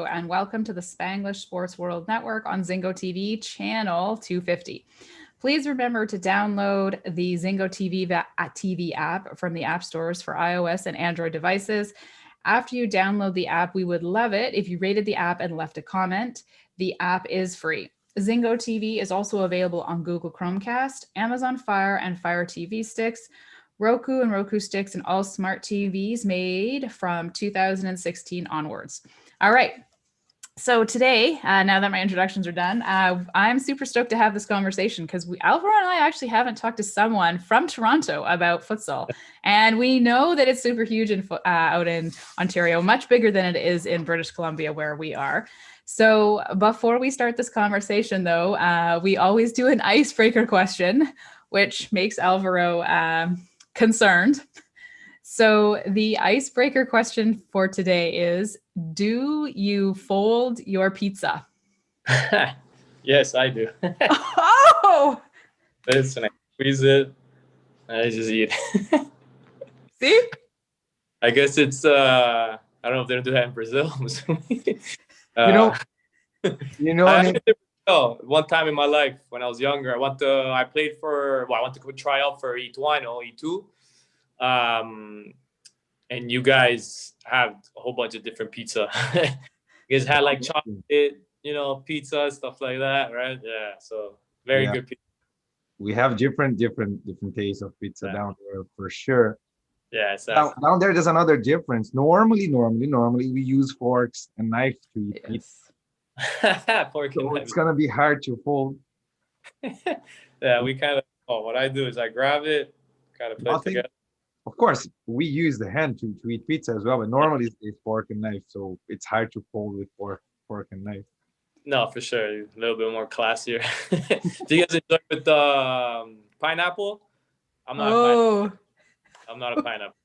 and welcome to the Spanglish Sports World Network on Zingo TV, channel 250. Please remember to download the Zingo TV app from the app stores for iOS and Android devices. After you download the app, we would love it if you rated the app and left a comment. The app is free. Zingo TV is also available on Google Chromecast, Amazon Fire and Fire TV sticks, Roku and Roku sticks, and all smart TVs made from 2016 onwards. All right. So today, now that my introductions are done, I'm super stoked to have this conversation because Alvaro and I actually haven't talked to someone from Toronto about futsal. And we know that it's super huge out in Ontario, much bigger than it is in British Columbia where we are. So before we start this conversation, though, we always do an icebreaker question, which makes Alvaro concerned. So the icebreaker question for today is, do you fold your pizza? Yes, I do. Oh! Listen, I squeeze it, I just eat. See? I guess it's, I don't know if they don't do that in Brazil. One time in my life when I was younger, I went to try out for E2. And you guys have a whole bunch of different pizza. You guys had like chocolate, pizza, stuff like that, right? Yeah, so very good pizza. We have different tastes of pizza down there for sure. Yeah, exactly. Down there's another difference. Normally we use forks and knives to eat pizza. It's gonna be hard to fold. Yeah, we kind of. What I do is I grab it, kind of put it together. Of course, we use the hand to eat pizza as well, but normally it's fork and knife, so it's hard to fold with fork and knife. No, for sure, a little bit more classier. Do you guys enjoy with pineapple? I'm not a pineapple.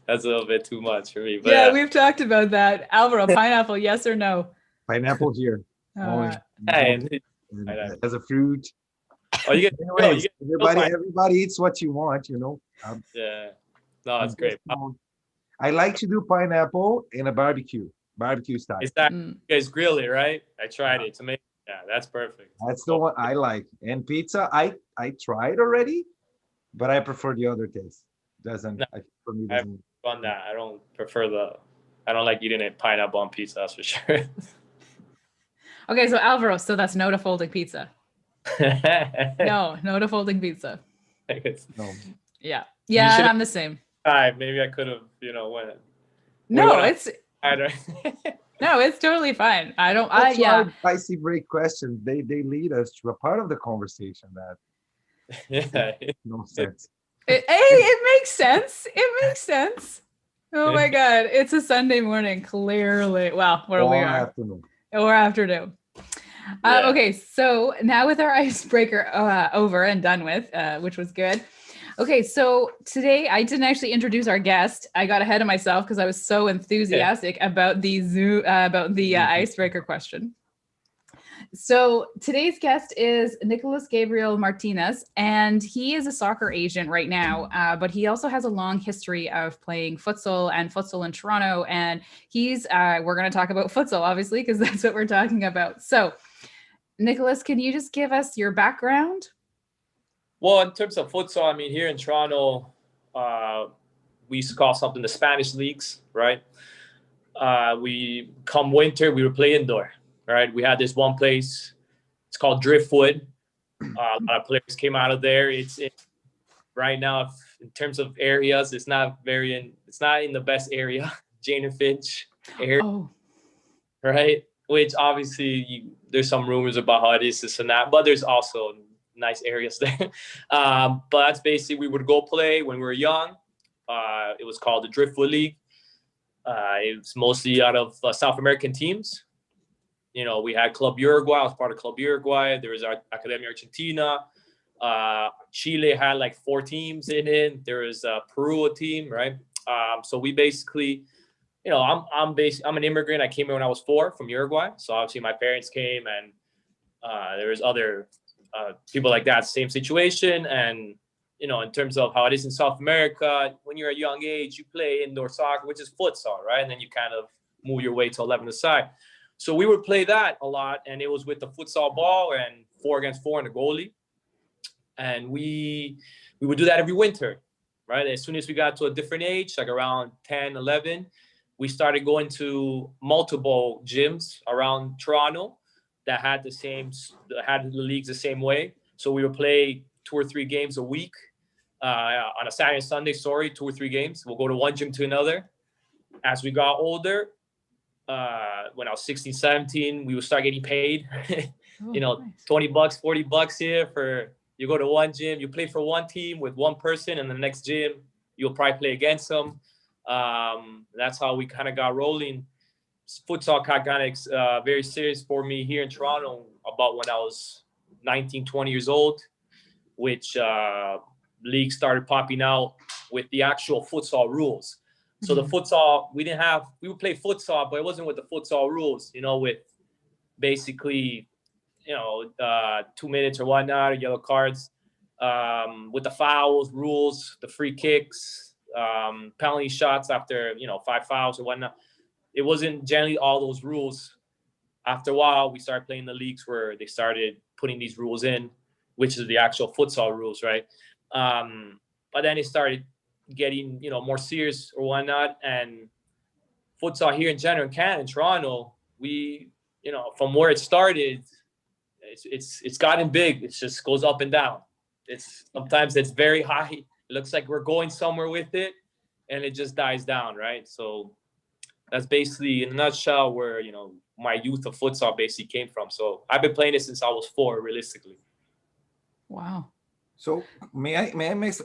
That's a little bit too much for me. But yeah, we've talked about that. Alvaro, pineapple, yes or no? Pineapple here. As a fruit. Oh, you get, anyways, everybody eats what you want, Yeah, no, it's great. I like to do pineapple in a barbecue style. Exactly. You guys grill it, right? I tried it to make. Yeah, that's perfect. That's the one I like. And pizza, I tried already, but I prefer the other taste. For me, I've done that. I don't prefer I don't like eating a pineapple on pizza. That's for sure. Okay, so Alvaro, so that's no to folding pizza. No to folding pizza. No. Yeah, and I'm the same. Maybe I could have, went. No, it's totally fine. Icy break questions. They lead us to a part of the conversation that no sense. It makes sense. It makes sense. Oh my God, it's a Sunday morning. Clearly, well, where we are. Afternoon. Or afternoon. Okay, so now with our icebreaker over and done with, which was good. Okay, so today I didn't actually introduce our guest. I got ahead of myself because I was so enthusiastic about the icebreaker question. So today's guest is Nicolas Gabriel Martinez, and he is a soccer agent right now, but he also has a long history of playing futsal in Toronto, and we're going to talk about futsal, obviously, because that's what we're talking about. So, Nicolas, can you just give us your background? Well, in terms of futsal, here in Toronto, we used to call something the Spanish leagues, right? Come winter, we would play indoor. Right, we had this one place. It's called Driftwood. A lot of players came out of there. Right now, in terms of areas, it's not in the best area. Jane and Finch area, right? Which obviously there's some rumors about how it is this and that, but there's also nice areas there. But that's basically we would go play when we were young. It was called the Driftwood League. It was mostly out of South American teams. We had Club Uruguay. I was part of Club Uruguay. There was our Academia Argentina. Chile had like 4 teams in it. There was Peru a team, right? So we basically, I'm an immigrant. I came here when I was 4 from Uruguay. So obviously my parents came, and there was other people like that, same situation. And in terms of how it is in South America, when you're a young age, you play indoor soccer, which is futsal, right? And then you kind of move your way to 11-a-side. So we would play that a lot, and it was with the futsal ball and 4 against 4 and the goalie. And we would do that every winter, right? As soon as we got to a different age, like around 10, 11, we started going to multiple gyms around Toronto that had the leagues the same way. So we would play 2 or 3 games a week on a Saturday and Sunday. 2 or 3 games. We'll go to one gym to another. As we got older, when I was 16, 17, we would start getting paid. Nice. $20, $40 here for you go to one gym, you play for one team with one person, and the next gym you'll probably play against them. That's how we kind of got rolling. Futsal got kind of very serious for me here in Toronto about when I was 19, 20 years old, which leagues started popping out with the actual futsal rules. So the futsal, we would play futsal, but it wasn't with the futsal rules, with basically, 2 minutes or whatnot, or yellow cards, with the fouls, rules, the free kicks, penalty shots after, 5 fouls or whatnot. It wasn't generally all those rules. After a while, we started playing the leagues where they started putting these rules in, which is the actual futsal rules, right? But then it started getting, more serious or whatnot. And futsal here in general, in Canada, in Toronto, we, from where it started, it's gotten big. It just goes up and down. Sometimes it's very high. It looks like we're going somewhere with it, and it just dies down, right? So that's basically, in a nutshell, where, my youth of futsal basically came from. So I've been playing it since I was 4, realistically. Wow. So may I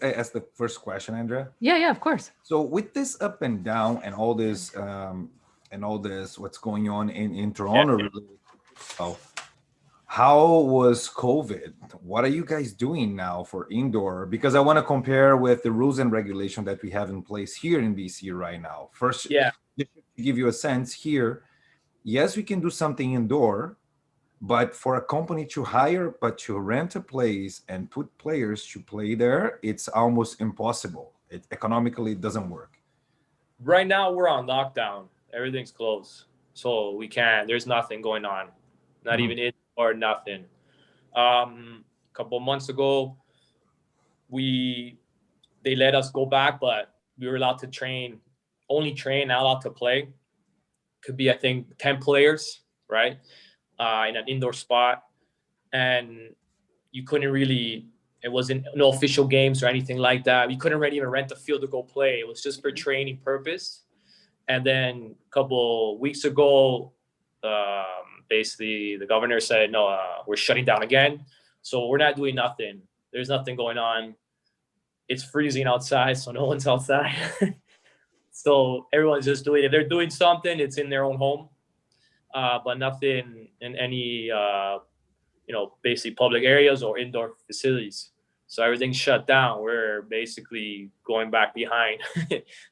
ask the first question, Andrea? Yeah, of course. So with this up and down and all this, what's going on in Toronto, how was COVID? What are you guys doing now for indoor? Because I want to compare with the rules and regulation that we have in place here in BC right now. First, just to give you a sense here, yes, we can do something indoor, but for a company to hire, but to rent a place and put players to play there, it's almost impossible. It economically doesn't work. Right now, we're on lockdown. Everything's closed. So we can't, there's nothing going on. Not even in or nothing. A couple of months ago, they let us go back, but we were allowed to only train, not allowed to play. Could be, I think, 10 players, right? In an indoor spot. And you couldn't really, it wasn't no official games or anything like that. You couldn't really even rent the field to go play. It was just for training purpose. And then a couple weeks ago, basically the governor said, no, we're shutting down again. So we're not doing nothing. There's nothing going on. It's freezing outside, so no one's outside. So everyone's just doing it. If they're doing something, it's in their own home. But nothing in any, basically public areas or indoor facilities. So everything's shut down. We're basically going back behind.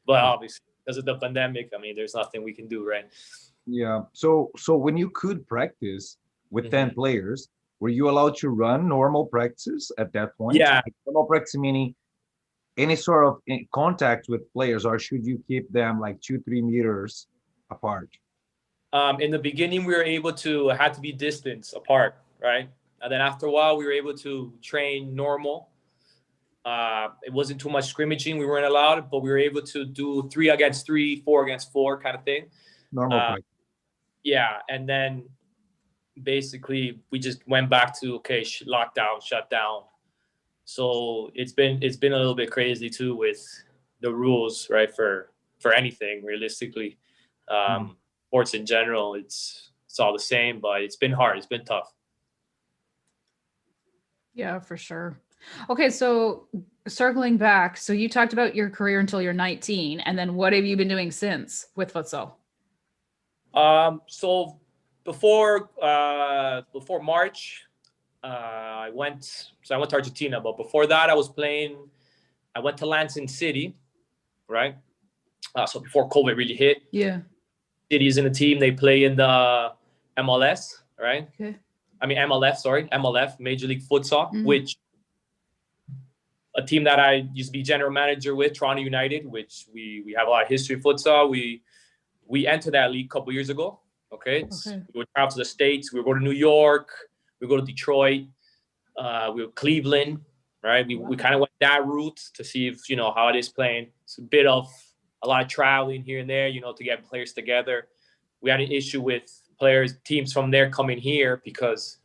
But obviously, because of the pandemic, there's nothing we can do, right? Yeah. So when you could practice with 10 players, were you allowed to run normal practices at that point? Yeah. Normal practice meaning any sort of contact with players, or should you keep them like 2-3 meters apart? In the beginning, we were able to, had to be distance apart, right? And then after a while, we were able to train normal. It wasn't too much scrimmaging. We weren't allowed, but we were able to do 3 against 3, 4 against 4 kind of thing. Normal practice. Yeah. And then basically we just went back to, lockdown, shut down. So it's been a little bit crazy too with the rules, right? For anything realistically. Sports in general, it's all the same, but it's been hard. It's been tough. Yeah, for sure. Okay, so circling back, so you talked about your career until you're 19, and then what have you been doing since with futsal? So before March, I went to Argentina, but before that I went to Lansing City, right? So before COVID really hit. Yeah. City's in the team, they play in the MLS, right? Okay. MLF, Major League Futsal, which a team that I used to be general manager with, Toronto United, which we have a lot of history of futsal. We we entered that league a couple years ago. Okay. We would travel to the States. We would go to New York. We would go to Detroit. We would Cleveland, right? We kind of went that route to see if, you know, how it is playing. It's a lot of traveling here and there, you know, to get players together. We had an issue with teams from there coming here because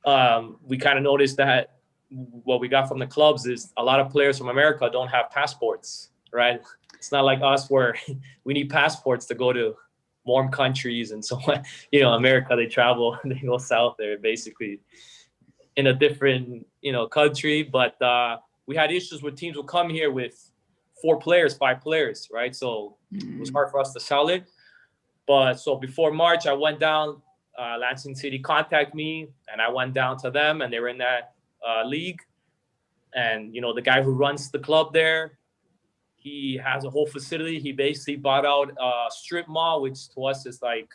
we kind of noticed that what we got from the clubs is a lot of players from America don't have passports, right? It's not like us where we need passports to go to warm countries and so on. You know, America, they travel, they go south. They're basically in a different, you know, country. But we had issues with teams would come here with 4 players, 5 players, right? So it was hard for us to sell it. But so before March, I went down. Lansing City contacted me, and I went down to them, and they were in that league. And, you know, the guy who runs the club there, he has a whole facility. He basically bought out a strip mall, which to us is like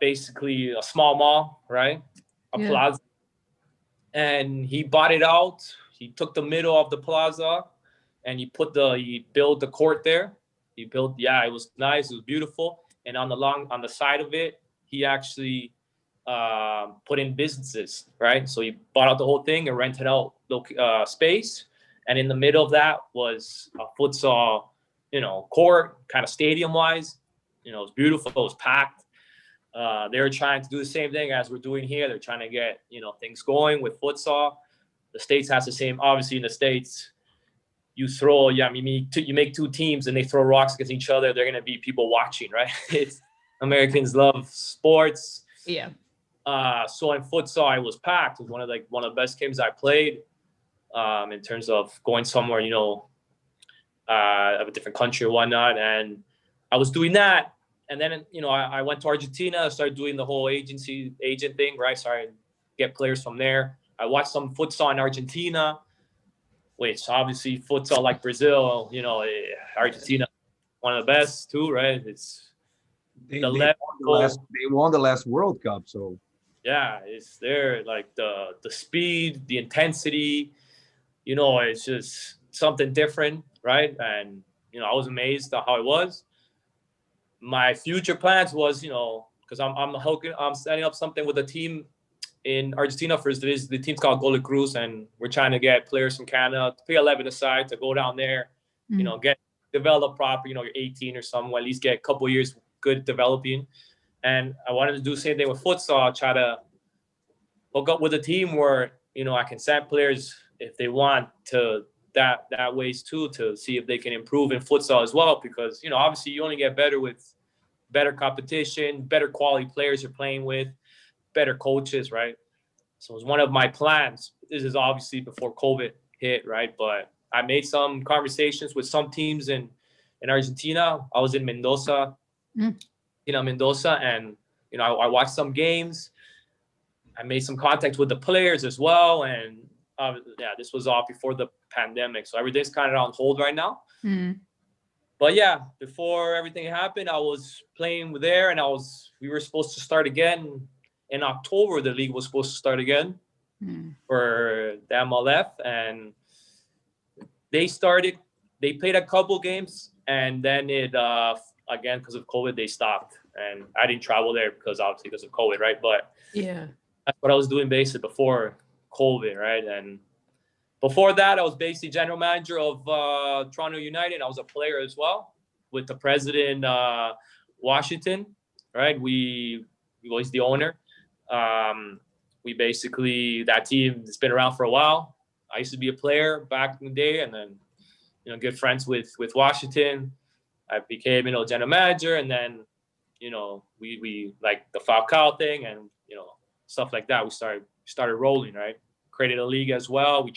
basically a small mall, right? A plaza. And he bought it out. He took the middle of the plaza, and he built the court there. It was nice. It was beautiful. And on the side of it, he actually put in businesses, right? So he bought out the whole thing and rented out space. And in the middle of that was a futsal, you know, court, kind of stadium-wise. You know, it was beautiful. It was packed. They were trying to do the same thing as we're doing here. They're trying to get, you know, things going with futsal. The States has the same. Obviously, in the States, you make 2 teams and they throw rocks against each other. They're going to be people watching, right? Americans love sports. Yeah. So in futsal, it was packed. It was one of the best games I played. In terms of going somewhere, you know, of a different country or whatnot. And I was doing that. And then, you know, I went to Argentina, started doing the whole agent thing, right? Started to get players from there. I watched some futsal in Argentina, which obviously futsal like Brazil, you know, Argentina, one of the best too, right? They won the last World Cup, so. Yeah, it's there, like the speed, the intensity, you know, it's just something different, right? And, you know, I was amazed at how it was. My future plans was, you know, because I'm setting up something with a team in Argentina first. The team's called Gold Cruz, and we're trying to get players from Canada to pay 11 aside to go down there, you know, develop proper, you know, you're 18 or something, at least get a couple of years good developing. And I wanted to do the same thing with futsal, try to hook up with a team where, you know, I can send players if they want to that ways too, to see if they can improve in futsal as well. Because, you know, obviously you only get better with better competition, better quality players you're playing with, better coaches, right? So it was one of my plans. This is obviously before COVID hit, right? But I made some conversations with some teams in Argentina. I was in Mendoza, Mendoza, and, you know, I watched some games. I made some contacts with the players as well. And this was all before the pandemic. So everything's kind of on hold right now. But yeah, before everything happened, I was playing there, and we were supposed to start again in October. The league was supposed to start again for the MLF, and they played a couple games, and then it, again, because of COVID, they stopped. And I didn't travel there because of COVID, right? But yeah, that's what I was doing basically before COVID, right? And before that, I was basically general manager of Toronto United. I was a player as well with the president, Washington, right? We was the owner. We basically, that team has been around for a while. I used to be a player back in the day, and then, you know, good friends with Washington. I became, you know, general manager, and then, you know, we like the Falcao thing and, you know, stuff like that. We started rolling, right? Created a league as well. We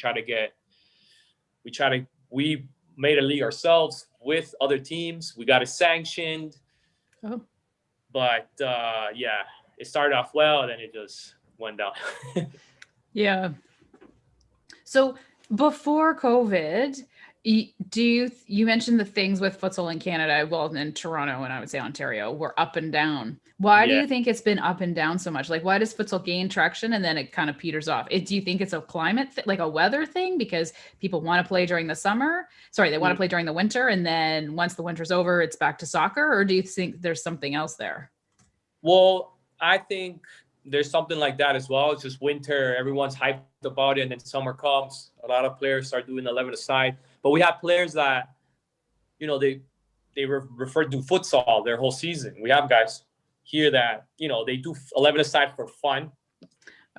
made a league ourselves with other teams. We got it sanctioned. But it started off well, and then it just went down. Yeah. So before COVID, You mentioned the things with futsal in Canada, well, in Toronto and I would say Ontario, were up and down. Why do you think it's been up and down so much? Like, why does futsal gain traction and then it kind of peters off? Do you think it's a climate, like a weather thing, because people want to play during the summer? Sorry, they want to play during the winter, and then once the winter's over, it's back to soccer? Or do you think there's something else there? Well, I think there's something like that as well. It's just winter, everyone's hyped about it, and then summer comes. A lot of players start doing 11-a-side. But we have players that, you know, they refer to futsal their whole season. We have guys here that, you know, they do 11-a-side for fun.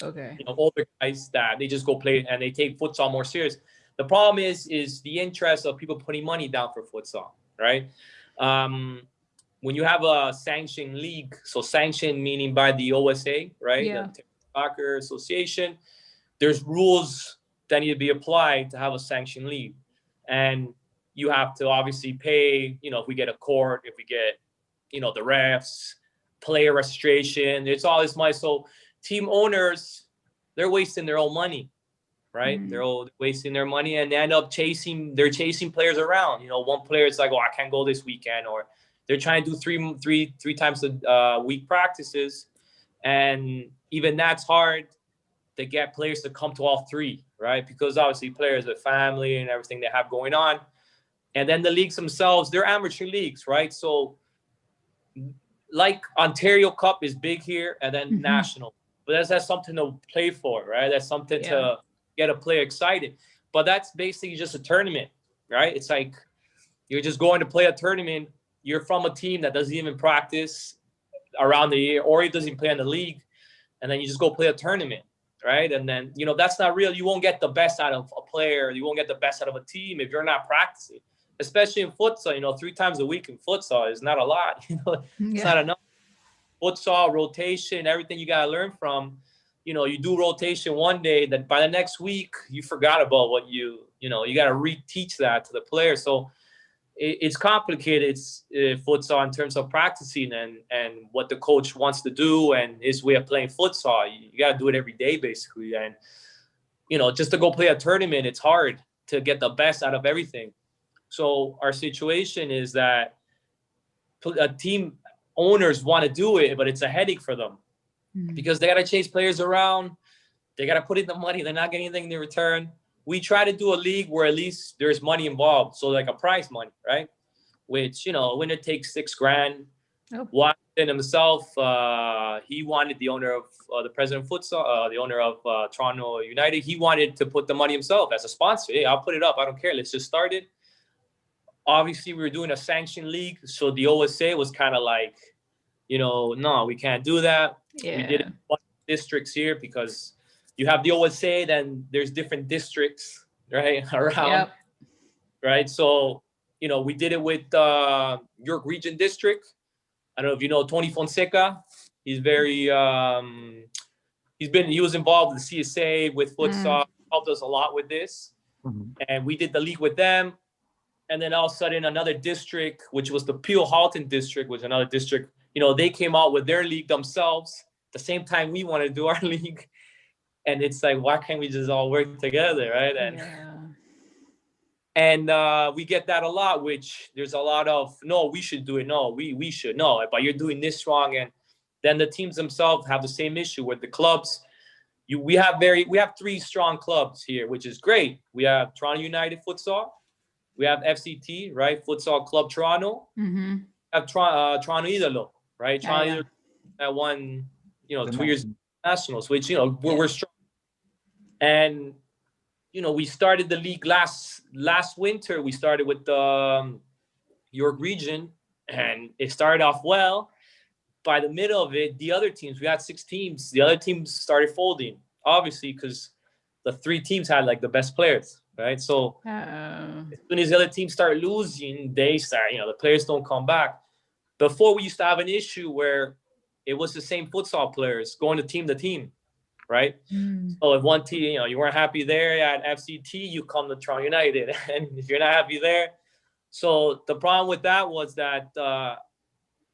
Okay. You know, older guys that they just go play and they take futsal more serious. The problem is the interest of people putting money down for futsal, right? When you have a sanctioned league, so sanctioned meaning by the OSA, right? Yeah. The Soccer Association, there's rules that need to be applied to have a sanctioned league. And you have to obviously pay, you know, if we get a court, if we get, you know, the refs, player registration, it's all this money. So team owners, they're wasting their own money, right? Mm-hmm. They're all wasting their money and they end up chasing players around. You know, one player is like, oh, I can't go this weekend, or they're trying to do three times a week practices. And even that's hard to get players to come to all three, right? Because obviously players with family and everything they have going on. And then the leagues themselves, they're amateur leagues, right? So like Ontario Cup is big here and then national. But that's something to play for, right? That's something to get a player excited. But that's basically just a tournament, right? It's like you're just going to play a tournament. You're from a team that doesn't even practice around the year, or it doesn't play in the league. And then you just go play a tournament, right? And then, you know, that's not real. You won't get the best out of a player. You won't get the best out of a team if you're not practicing, especially in futsal. You know, 3 times a week in futsal is not a lot. You know, it's not enough. Futsal, rotation, everything you got to learn from. You know, you do rotation one day, then by the next week, you forgot about what you know, you got to reteach that to the player. So it's complicated. It's futsal in terms of practicing and what the coach wants to do and his way of playing futsal. You got to do it every day, basically. And, you know, just to go play a tournament, it's hard to get the best out of everything. So our situation is that team owners want to do it, but it's a headache for them because they got to chase players around. They got to put in the money. They're not getting anything in return. We try to do a league where at least there's money involved. So like a prize money, right? Which, you know, a winner takes $6,000. Oh. Washington himself, he wanted the owner of the president of futsal, the owner of Toronto United. He wanted to put the money himself as a sponsor. Hey, I'll put it up. I don't care. Let's just start it. Obviously, we were doing a sanctioned league. So the OSA was kind of like, you know, no, we can't do that. Yeah. We did it in districts here because you have the OSA, then there's different districts, right, around, yep. Right? So, you know, we did it with York Region District. I don't know if you know Tony Fonseca. He's very, he was involved in the CSA with futsal, helped us a lot with this. And we did the league with them. And then all of a sudden another district, which was the Peel Halton District, was another district, you know, they came out with their league themselves the same time we wanted to do our league. And it's like, why can't we just all work together, right? And we get that a lot, which there's a lot of, no, we should do it. No, we should. No, but you're doing this wrong. And then the teams themselves have the same issue with the clubs. We have 3 strong clubs here, which is great. We have Toronto United Futsal. We have FCT, right? Futsal Club Toronto. We have Toronto Idolo, right? Toronto Idolo that won, you know, 2 years nationals, which, you know, we're strong. And, you know, we started the league last winter. We started with the York Region, and it started off well. By the middle of it, the other teams, we had 6 teams. The other teams started folding, obviously, because the 3 teams had, like, the best players, right? So as soon as the other teams start losing, they start, you know, the players don't come back. Before, we used to have an issue where it was the same futsal players going to team, right? So if one team, you know, you weren't happy there at FCT, you come to Toronto United. And if you're not happy there. So the problem with that was that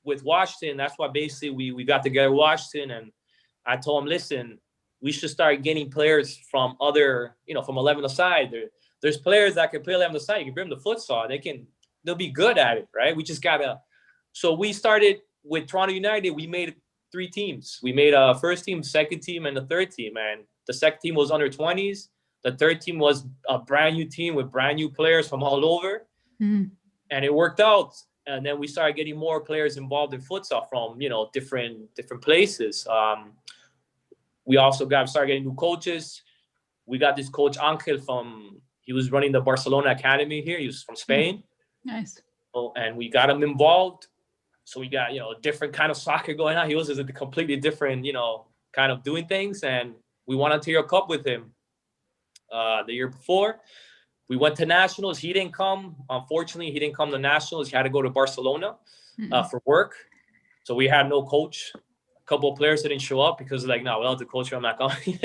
with Washington, that's why basically we got together with Washington. And I told him, listen, we should start getting players from other, you know, from 11 aside. there's players that can play on the side. You can bring them to futsal. They'll be good at it, right? We just gotta. So we started with Toronto United. We made 3 teams. We made a first team, second team, and the third team. And the second team was under 20s. The third team was a brand new team with brand new players from all over. And it worked out. And then we started getting more players involved in futsal from, different places. We also started getting new coaches. We got this coach Angel he was running the Barcelona Academy here. He was from Spain. Nice. And we got him involved. So we got, a different kind of soccer going on. He was a completely different, kind of doing things. And we won Ontario Cup with him the year before. We went to nationals. He didn't come. Unfortunately, he didn't come to nationals. He had to go to Barcelona for work. So we had no coach. A couple of players didn't show up because no, without the coach, I'm not coming.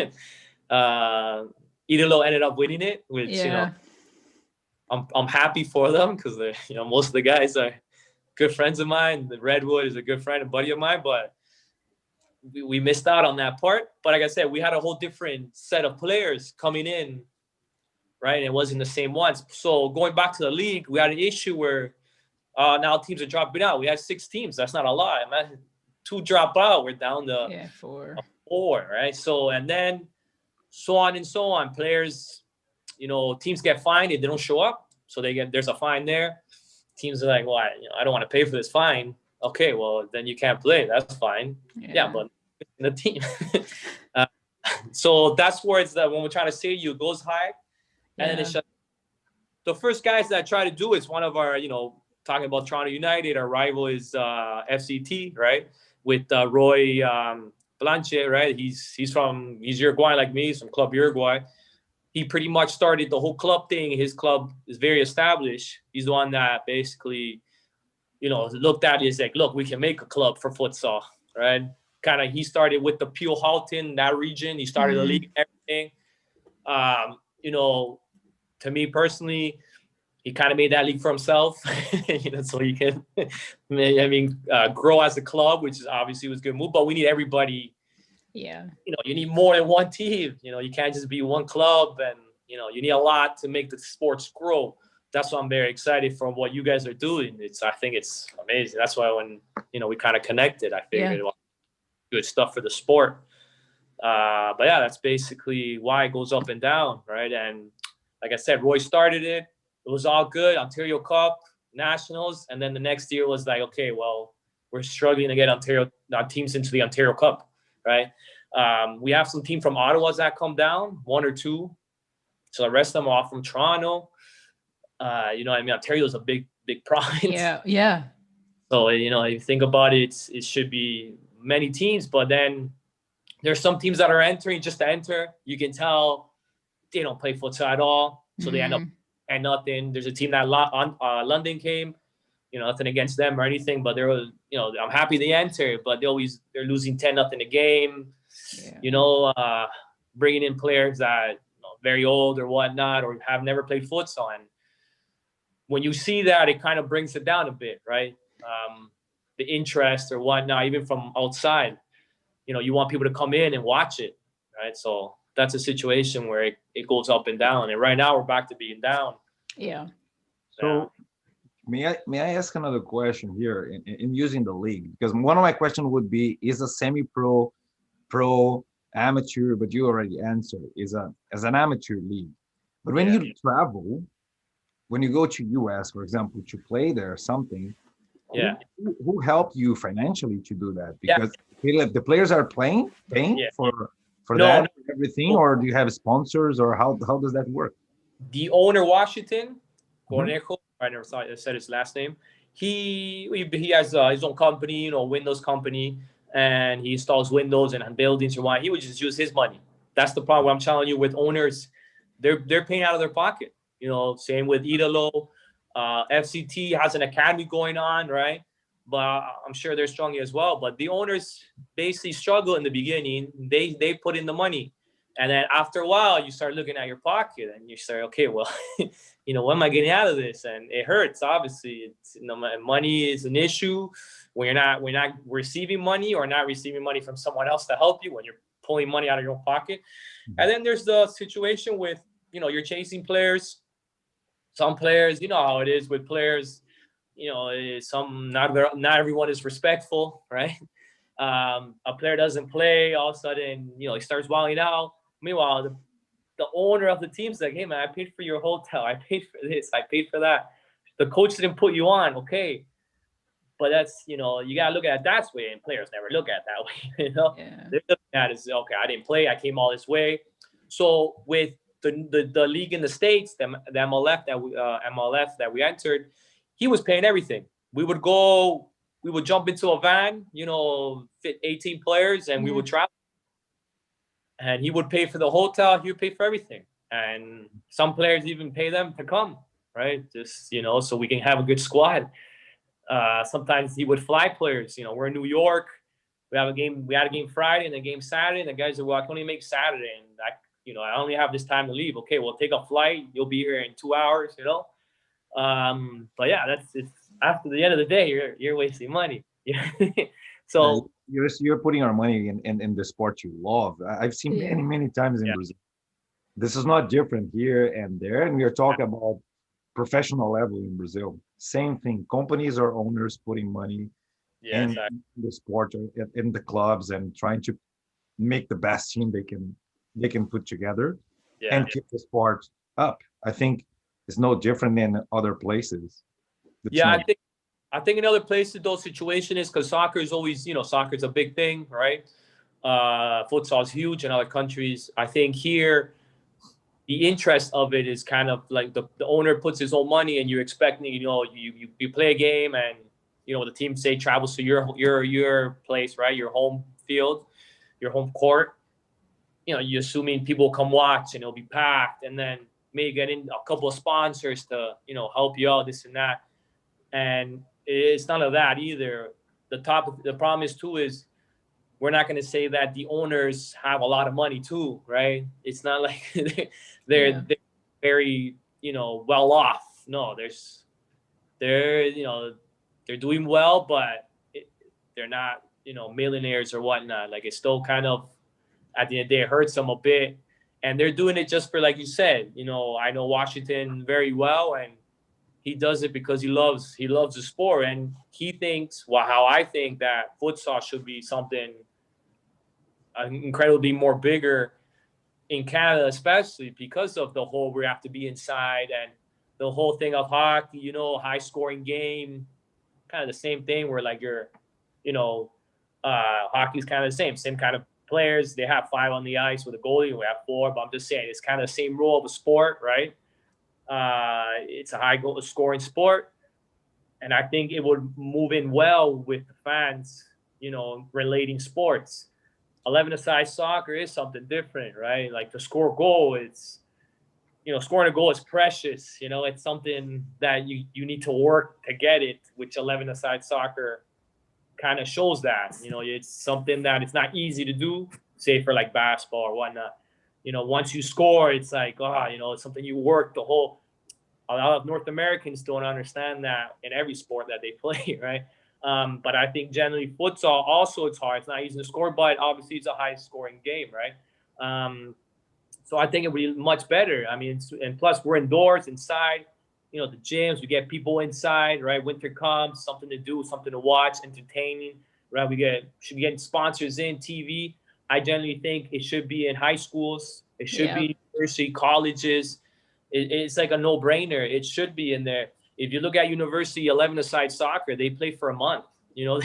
Idolo ended up winning it, which, I'm happy for them because most of the guys are good friends of mine. The Redwood is a good friend and buddy of mine, but we missed out on that part. But like I said, we had a whole different set of players coming in, right? And it wasn't the same ones. So going back to the league, we had an issue where now teams are dropping out. We had 6 teams. That's not a lot. Imagine 2 drop out. We're down to 4, right? So, and then so on and so on. Players, teams get fined if they don't show up. So there's a fine there. Teams are like, well, I don't want to pay for this fine. Okay, well, then you can't play. That's fine. Yeah, but in the team. So that's where it's that when we're trying to say it goes high. And then it's just the first guys that try to do it's one of our, talking about Toronto United, our rival is FCT, right? With Roy Blanche, right? He's Uruguayan like me. He's from Club Uruguay. He pretty much started the whole club thing. His club is very established. He's the one that basically, looked at it as like, look, we can make a club for futsal, right? Kind of, he started with the Peel Halton, that region. He started the league and everything. To me personally, he kind of made that league for himself, so he can, grow as a club, which is obviously was a good move. But we need everybody. Yeah. You need more than one team. You can't just be one club, and you need a lot to make the sports grow. That's why I'm very excited for what you guys are doing. I think it's amazing. That's why when we kind of connected, I figured it was good stuff for the sport. But yeah, that's basically why it goes up and down, right? And like I said, Roy started it. It was all good. Ontario Cup, Nationals, and then the next year was like, okay, well, we're struggling to get our teams into the Ontario Cup, right? We have some team from Ottawa that come down, 1 or 2. So the rest of them are all from Toronto. Ontario is a big province. Yeah. So, if you think about it, it should be many teams, but then there's some teams that are entering just to enter. You can tell they don't play futsal at all. So they end up and nothing. There's a team that London came, nothing against them or anything, but they're, I'm happy they enter, but they're losing 10-0 a game, bringing in players that very old or whatnot, or have never played futsal. And when you see that, it kind of brings it down a bit, right? The interest or whatnot, even from outside, you want people to come in and watch it, right? So that's a situation where it goes up and down. And right now we're back to being down. Yeah. So may I ask another question here in using the league? Because one of my questions would be, is a semi-pro, pro, amateur, but you already answered, as an amateur league. But when you travel, when you go to US, for example, to play there or something, who helped you financially to do that? Because the players are paying for that everything, or do you have sponsors, or how does that work? The owner, Washington Cornejo, I never said his last name. He has his own company, Windows company, and he installs windows and buildings or why. He would just use his money. That's the problem. I'm telling you, with owners, they're paying out of their pocket. Same with Idolo. FCT has an academy going on, right? But I'm sure they're struggling as well. But the owners basically struggle in the beginning. They put in the money. And then after a while, you start looking at your pocket and you say, okay, well, what am I getting out of this? And it hurts, obviously. Money is an issue when we're not receiving money or not receiving money from someone else to help you, when you're pulling money out of your own pocket. And then there's the situation with, you're chasing players. some players, you know how it is with players, you know, not everyone is respectful, right? A player doesn't play, all of a sudden, you know, he starts wilding out. Meanwhile, the owner of the team's like, hey man, I paid for your hotel, I paid for this, I paid for that. The coach didn't put you on, okay. But that's, you know, you gotta look at it that way, and players never look at it that way. You know, they're looking at it as, okay, I didn't play, I came all this way. So with the league in the States, the MLF that we entered, he was paying everything. We would jump into a van, you know, fit 18 players, and we would travel. And he would pay for the hotel, he would pay for everything. And some players even pay them to come, right? Just, you know, so we can have a good squad. Sometimes he would fly players. You know, we're in New York. We had a game Friday and a game Saturday. And the guys are, well, I can only make Saturday, and I only have this time to leave. Okay, well, take a flight. You'll be here in 2 hours. You know, but yeah, it's after the end of the day, you're wasting money. So you're putting our money in the sport you love. I've seen many times in Brazil. This is not different here and there, and we are talking about professional level in Brazil. Same thing. Companies or owners putting money in the sport, in the clubs, and trying to make the best team they can put together and keep the sport up. I think it's no different than other places. I think in other places, those situations is because soccer is always, you know, soccer is a big thing, right? Futsal is huge in other countries. I think here, the interest of it is kind of like the owner puts his own money, and you're expecting, you know, you play a game, and, you know, the team, say, travels to your place, right? Your home field, your home court. You know, you're assuming people will come watch, and it'll be packed, and then maybe get in a couple of sponsors to, you know, help you out, this and that. And it's none of that either. The problem is too is we're not going to say that the owners have a lot of money too, right? It's not like they're very, you know, well off. No, they're doing well, but they're not, you know, millionaires or whatnot. Like, it's still kind of, at the end of the day, it hurts them a bit. And they're doing it just for, like you said, you know, I know Washington very well, and he does it because he loves the sport, and he thinks, well, how I think that futsal should be something incredibly more bigger in Canada, especially because of the whole we have to be inside, and the whole thing of hockey, you know, high scoring game, kind of the same thing where, like, you're, you know, hockey's kind of the same kind of players. They have 5 on the ice with a goalie. We have 4, but I'm just saying it's kind of the same role of a sport, right? It's a high goal scoring sport, and I think it would move in well with the fans, you know, relating sports. 11-a-side soccer is something different, right? Like, to score a goal, it's, you know, scoring a goal is precious. You know, it's something that you need to work to get it, which 11-a-side soccer kind of shows that. You know, it's something that it's not easy to do, say for like basketball or whatnot. You know, once you score, it's like, you know, it's something you work a lot of North Americans don't understand that in every sport that they play, right? But I think generally futsal also, it's hard. It's not easy to score, but obviously it's a high scoring game, right? So I think it would be much better. I mean, and plus we're indoors, inside, you know, the gyms, we get people inside, right? Winter comes, something to do, something to watch, entertaining, right? Should be getting sponsors in, TV. I generally think it should be in high schools. It should be university, colleges. It's like a no-brainer. It should be in there. If you look at university 11-a-side soccer, they play for a month. You know,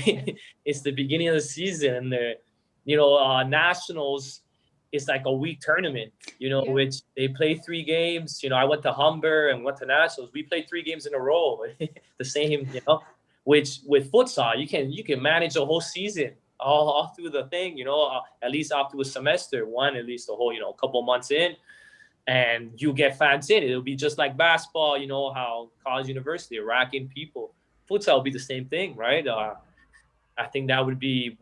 it's the beginning of the season, and nationals, it's like a week tournament, you know, which they play 3 games. You know, I went to Humber and went to nationals. We played 3 games in a row, the same, you know, which with futsal, you can manage a whole season all through the thing, you know, at least up to a semester, at least a whole, you know, a couple months in. And you get fans in. It'll be just like basketball, you know, how college, university are racking people. Futsal will be the same thing, right? I think that would be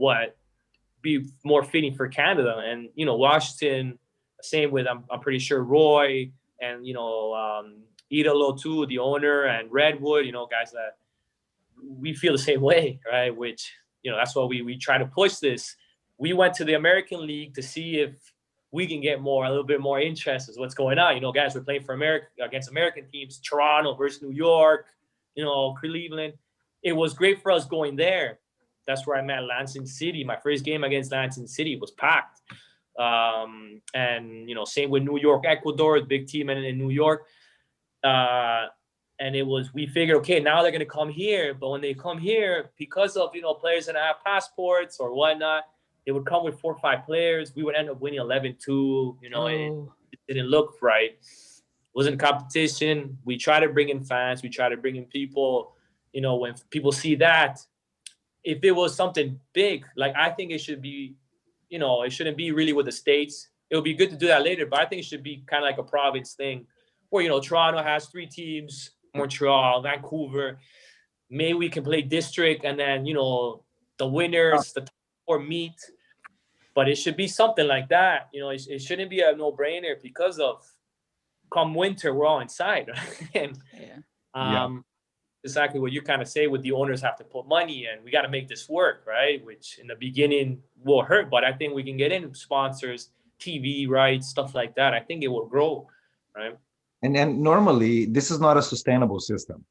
more fitting for Canada. And, you know, Washington, same with, I'm pretty sure Roy and, you know, Idolo too, the owner, and Redwood, you know, guys that we feel the same way, right? Which, you know, that's why we try to push this. We went to the American League to see if we can get a little bit more interest as what's going on. You know, guys, we're playing for America against American teams, Toronto versus New York, you know, Cleveland. It was great for us going there. That's where I met Lansing City. My first game against Lansing City was packed. And, you know, same with New York, Ecuador, the big team in New York. And we figured, okay, now they're going to come here. But when they come here, because of, you know, players that have passports or whatnot, they would come with 4 or 5 players. We would end up winning 11-2. You know, it didn't look right. It wasn't competition. We try to bring in fans. We try to bring in people. You know, when people see that, if it was something big, like I think it should be, you know, it shouldn't be really with the States. It would be good to do that later, but I think it should be kind of like a province thing where, you know, Toronto has 3 teams, Montreal, Vancouver. Maybe we can play district and then, you know, the winners, the top 4 meet. But it should be something like that. You know, it shouldn't be a no-brainer because of come winter, we're all inside. And exactly what you kind of say with the owners have to put money in. We got to make this work, right? Which in the beginning will hurt, but I think we can get in sponsors, TV rights, stuff like that. I think it will grow, right? And then normally this is not a sustainable system.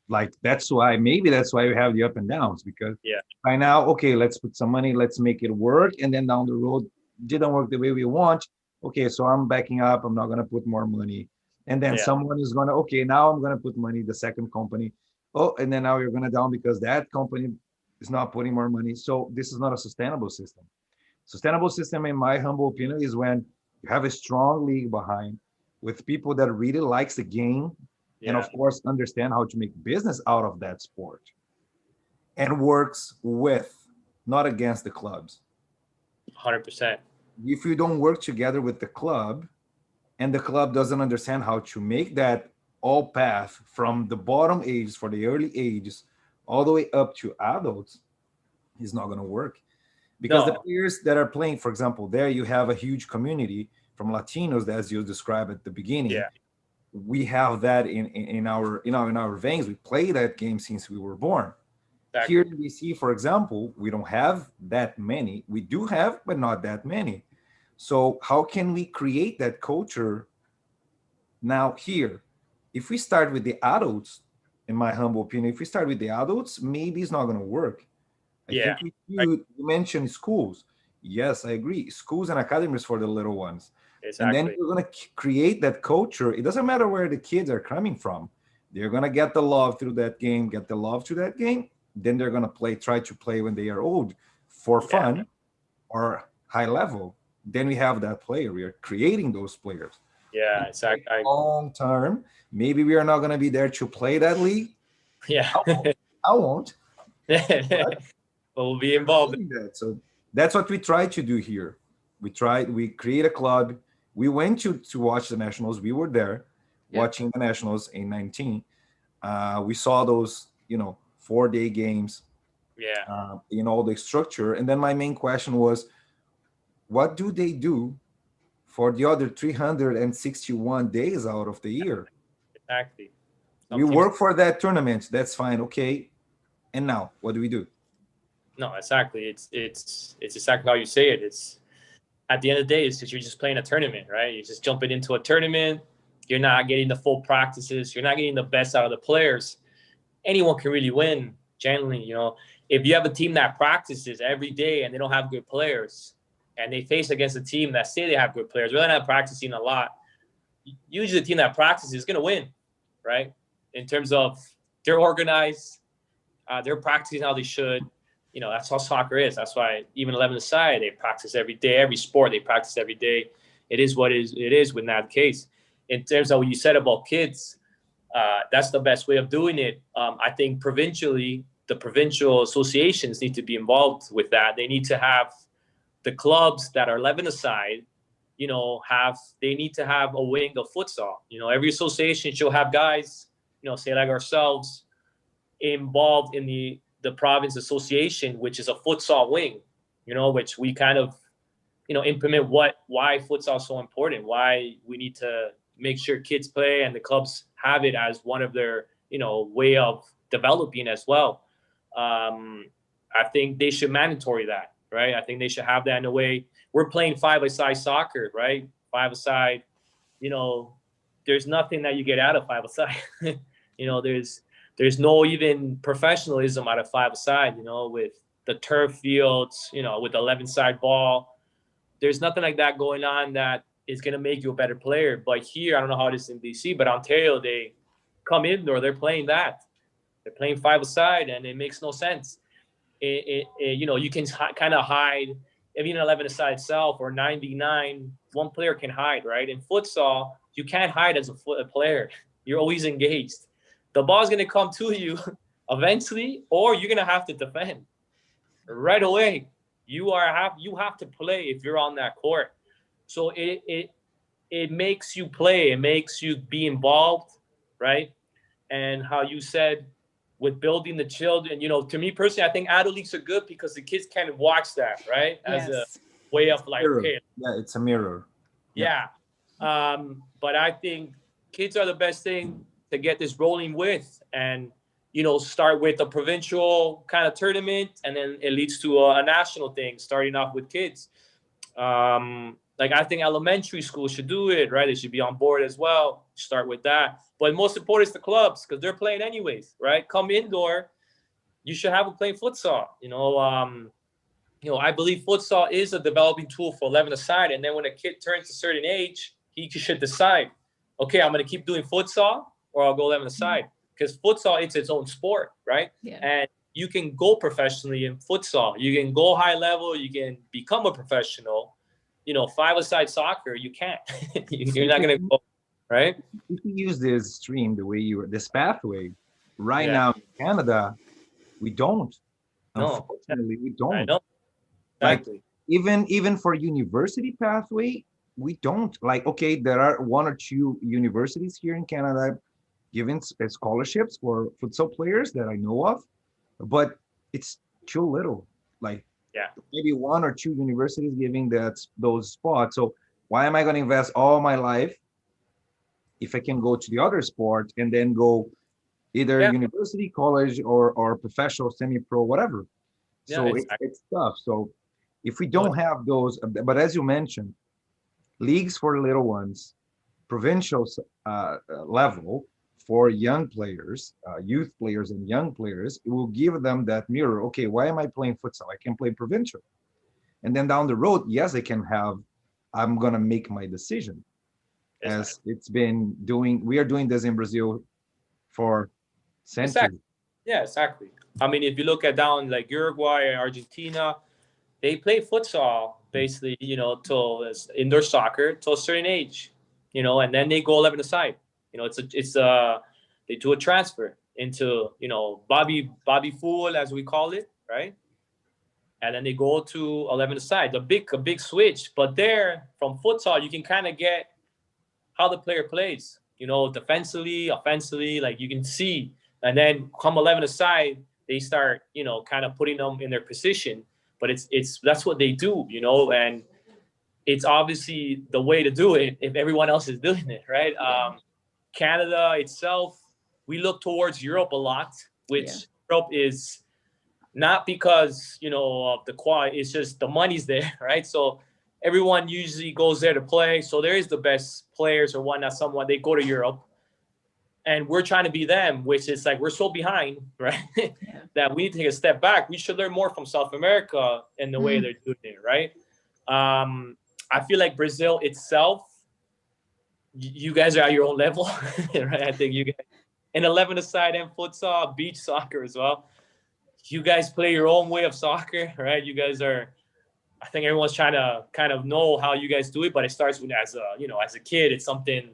Like that's why we have the up and downs, because by now, okay, let's put some money, let's make it work. And then down the road, didn't work the way we want. Okay, so I'm backing up. I'm not going to put more money. And then someone is going to, okay, now I'm going to put money, the second company. Oh, and then now you're going to down because that company is not putting more money. So this is not a sustainable system. Sustainable system, in my humble opinion, is when you have a strong league behind with people that really likes the game and of course understand how to make business out of that sport and works with, not against the clubs. 100%. If you don't work together with the club and the club doesn't understand how to make that all path from the bottom ages for the early ages all the way up to adults, it's not going to work. Because the players that are playing, for example, there you have a huge community from Latinos, as you described at the beginning. We have that in our veins. We play that game since we were born. Exactly. Here in BC, for example, we don't have that many. We do have, but not that many. So how can we create that culture now here? If we start with the adults, in my humble opinion, if we start with the adults, maybe it's not going to work. I think you mentioned schools. Yes, I agree. Schools and academies for the little ones. Exactly. And then you're going to create that culture. It doesn't matter where the kids are coming from. They're going to get the love through that game, Then they're going to try to play when they are old for fun or high level. Then we have that player. We are creating those players. Yeah, exactly. Long term, maybe we are not going to be there to play that league. Yeah. I won't. But we'll be involved. So that's what we try to do here. We create a club. We went to watch the Nationals. We were there watching the Nationals in 19. We saw those, 4-day games. All the structure. And then my main question was, what do they do for the other 361 days out of the year? Exactly. We work for that tournament. That's fine. Okay. And now what do we do? No, exactly. It's exactly how you say it. It's at the end of the day, it's just you're just playing a tournament, right? You're just jumping into a tournament. You're not getting the full practices. You're not getting the best out of the players. Anyone can really win, generally. If you have a team that practices every day and they don't have good players, and they face against a team that say they have good players, they're not practicing a lot. Usually, the team that practices is going to win, right? In terms of they're organized, they're practicing how they should. That's how soccer is. That's why even 11-a-side, they practice every day. Every sport, they practice every day. It is what it is with that case. In terms of what you said about kids, that's the best way of doing it. I think provincially, the provincial associations need to be involved with that. They need to have the clubs that are 11-a-side, they need to have a wing of futsal. Every association should have guys, say like ourselves, involved in the province association, which is a futsal wing, which we kind of, implement why futsal is so important, why we need to make sure kids play and the clubs have it as one of their, way of developing as well. I think they should mandatory that. right? I think they should have that in a way. We're playing five-a-side soccer, right? Five-a-side, you know, there's nothing that you get out of five-a-side. You know, there's no even professionalism out of five-a-side, you know, with the turf fields, you know, with the 11-side ball. There's nothing like that going on that is going to make you a better player. But here, I don't know how it is in BC, but Ontario, they come indoor, they're playing that. They're playing five-a-side, and it makes no sense. You know, you can kind of hide, even 11-a-side itself or 99, one player can hide, right? In futsal, you can't hide as a player. You're always engaged. The ball's going to come to you eventually, or you're going to have to defend right away. You have to play if you're on that court. So it makes you play. It makes you be involved, right? And how you said with building the children, you know, to me personally, I think adult leagues are good because the kids kind of watch that, right? As a way of like, okay. Yeah, it's a mirror. Yeah. But I think kids are the best thing to get this rolling with, and, you know, start with a provincial kind of tournament, and then it leads to a national thing, starting off with kids. Like, I think elementary school should do it, right? They should be on board as well. Start with that. But most important is the clubs, because they're playing anyways, right? Come indoor, you should have them playing futsal. You know, I believe futsal is a developing tool for 11-a-side. And then when a kid turns a certain age, he should decide, okay, I'm going to keep doing futsal or I'll go 11-a-side. Because futsal, it's its own sport, right? Yeah. And you can go professionally in futsal. You can go high level. You can become a professional. You know, five-a-side soccer, you can't. You're not going to go, right? If you use this stream the way this pathway, right now in Canada, we don't. No. Unfortunately, we don't. I know. Exactly. Like, even for university pathway, we don't. Like, okay, there are one or two universities here in Canada giving scholarships for futsal players that I know of, but it's too little. Like, maybe one or two universities giving those spots. So why am I going to invest all my life if I can go to the other sport and then go either university, college, or professional, semi-pro, whatever? So it's tough. So if we don't have those, but as you mentioned, leagues for little ones, provincial level for young players, youth players and young players, it will give them that mirror. Okay, why am I playing futsal? I can play provincial. And then down the road, yes, I'm going to make my decision. As it's been doing, we are doing this in Brazil for centuries. Exactly. Yeah, exactly. I mean, if you look at down like Uruguay, Argentina, they play futsal basically, you know, till indoor soccer till a certain age, you know, and then they go 11-a-side. You know, they do a transfer into, you know, Bobby Fool, as we call it, right? And then they go to 11-a-side, a big switch. But there, from futsal, you can kind of get how the player plays, you know, defensively, offensively, like you can see. And then come 11-a-side, they start, you know, kind of putting them in their position. But that's what they do, you know, and it's obviously the way to do it if everyone else is doing it, right? Canada itself, we look towards Europe a lot, which Europe is not because, you know, of the quality, it's just the money's there, right? So everyone usually goes there to play. So there is the best players or whatnot, they go to Europe. And we're trying to be them, which is like we're so behind, right? That we need to take a step back. We should learn more from South America and the way they're doing it, right? I feel like Brazil itself, you guys are at your own level, right? I think you guys, and 11-a-side and futsal, beach soccer as well. You guys play your own way of soccer, right? You guys are, I think everyone's trying to kind of know how you guys do it, but it starts with as a kid, it's something,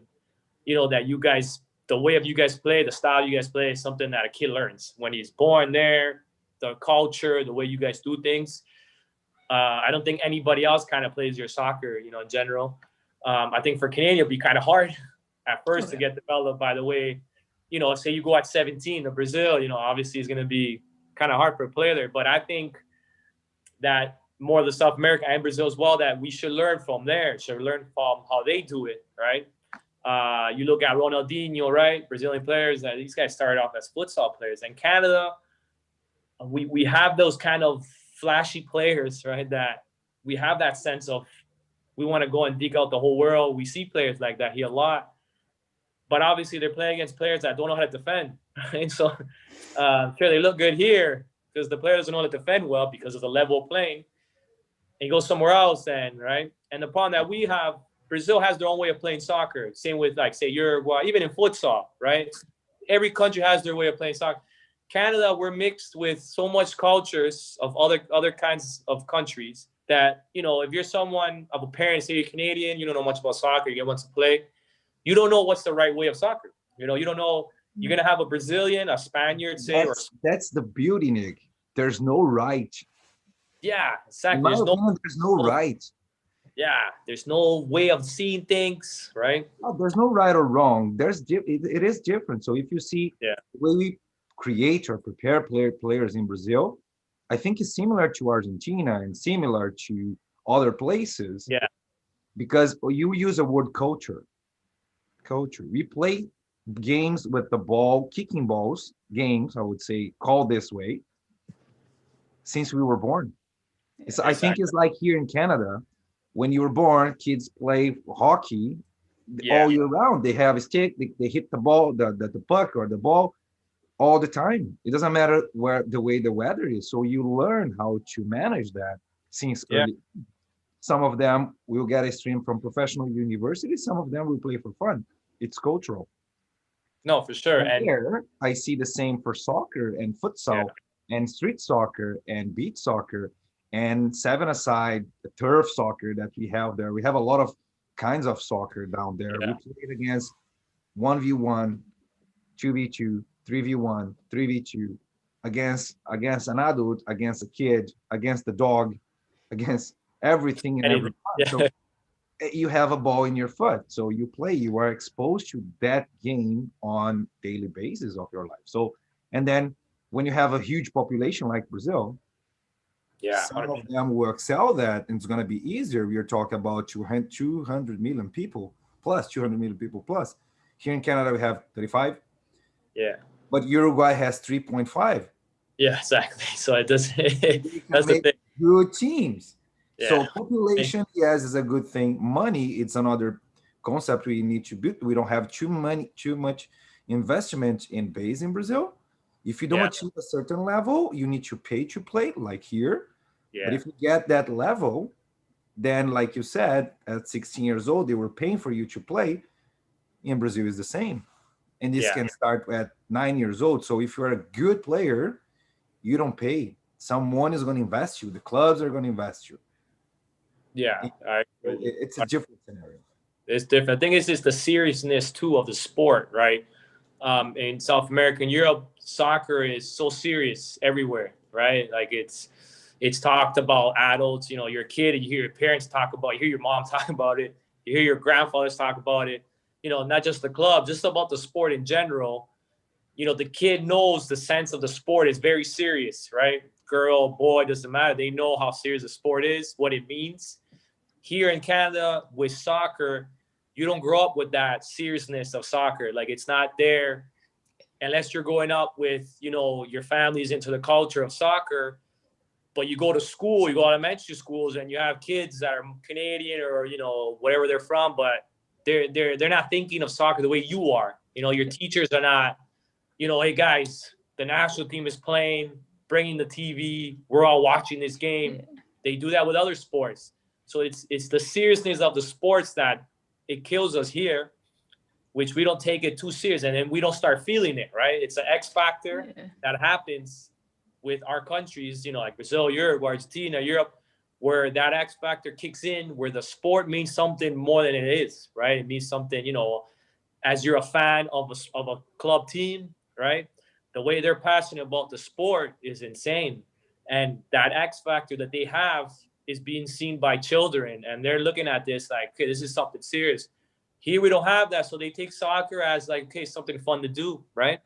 you know, that you guys, the way of you guys play, the style you guys play is something that a kid learns when he's born there, the culture, the way you guys do things. I don't think anybody else kind of plays your soccer, you know, in general. I think for Canadian, it'd be kind of hard at first to get developed by the way, you know, say you go at 17 to Brazil, you know, obviously it's going to be kind of hard for a player there. But I think that more of the South America and Brazil as well, that we should learn from there, should learn from how they do it, right? You look at Ronaldinho, right? Brazilian players, these guys started off as futsal players. And Canada, we have those kind of flashy players, right? That we have that sense of we want to go and dig out the whole world. We see players like that here a lot, but obviously they're playing against players that don't know how to defend. And so sure, they look good here because the players don't know how to defend well because of the level of playing. And you go somewhere else then, right? And the problem that we have, Brazil has their own way of playing soccer. Same with, like, say, Uruguay, even in futsal, right? Every country has their way of playing soccer. Canada, we're mixed with so much cultures of other kinds of countries that, you know, if you're someone of a parent, say you're Canadian, you don't know much about soccer, you get one to play, you don't know what's the right way of soccer. You know, you don't know, you're going to have a Brazilian, a Spaniard, say, that's the beauty, Nick. There's no right. Yeah, exactly. There's no right. Yeah, there's no way of seeing things, right? No, there's no right or wrong. It is different. So if you see the way we create or prepare players in Brazil, I think it's similar to Argentina and similar to other places. Yeah. Because you use a word culture. Culture. We play games with the ball, kicking balls, games, I would say, called this way, since we were born. I think it's like here in Canada, when you were born, kids play hockey all year round. They have a stick, they hit the ball, the puck or the ball all the time. It doesn't matter where the way the weather is. So you learn how to manage that since early. Some of them will get a stream from professional universities. Some of them will play for fun. It's cultural. No, for sure. And here, I see the same for soccer and futsal and street soccer and beach soccer and seven-a-side turf soccer that we have there. We have a lot of kinds of soccer down there. We played against 1v1, 2v2, 3v1, 3v2, against an adult, against a kid, against the dog, against everything and everything. So you have a ball in your foot. So you play, you are exposed to that game on daily basis of your life. So, and then when you have a huge population like Brazil, some of them will excel that, and it's going to be easier. We are talking about 200 million people plus, 200 million people plus. Here in Canada, we have 35. Yeah. But Uruguay has 3.5. Yeah, exactly. So it does. That's the thing. Good teams. Yeah. So population, yes, is a good thing. Money, it's another concept we need to build. We don't have too much investment in base in Brazil. If you don't achieve a certain level, you need to pay to play, like here. But if you get that level, then, like you said, at 16 years old, they were paying for you to play. In Brazil is the same. And this can start at 9 years old. So if you're a good player, you don't pay. Someone is going to invest you. The clubs are going to invest you. Yeah, it's a different scenario. It's different. I think it's just the seriousness too of the sport, right? In South America and Europe, soccer is so serious everywhere, right? Like it's talked about adults. You know, you're a kid and you hear your parents talk about it, you hear your mom talk about it, you hear your grandfathers talk about it. You know, not just the club, just about the sport in general. You know, the kid knows the sense of the sport is very serious, right? Girl, boy, doesn't matter. They know how serious the sport is, what it means. Here in Canada with soccer, you don't grow up with that seriousness of soccer. Like, it's not there unless you're growing up with, you know, your family's into the culture of soccer. But you go to school, you go to elementary schools, and you have kids that are Canadian or, you know, wherever they're from, but they're not thinking of soccer the way you are. You know, your teachers are not, you know, hey guys, the national team is playing, bringing the TV, we're all watching this game. They do that with other sports. So it's the seriousness of the sports that it kills us here, which we don't take it too serious, and then we don't start feeling it, right? It's an X factor that happens with our countries, you know, like Brazil, Europe, Argentina, Europe, where that X factor kicks in, where the sport means something more than it is, right? It means something, you know, as you're a fan of a club team, right? The way they're passionate about the sport is insane. And that X factor that they have is being seen by children, and they're looking at this like, okay, this is something serious. Here we don't have that, so they take soccer as like, okay, something fun to do, right?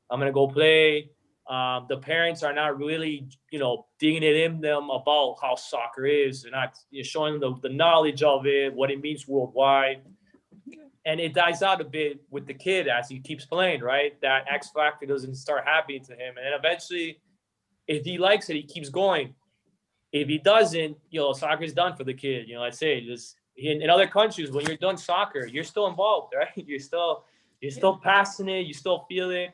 I'm gonna go play. The parents are not really, you know, digging it in them about how soccer is. They're not, you know, showing them the knowledge of it, what it means worldwide. And it dies out a bit with the kid as he keeps playing, right? That X factor doesn't start happening to him. And then eventually, if he likes it, he keeps going. If he doesn't, soccer's done for the kid. I say just in other countries, when you're done soccer, you're still involved, right? You're still passionate. You still feel it.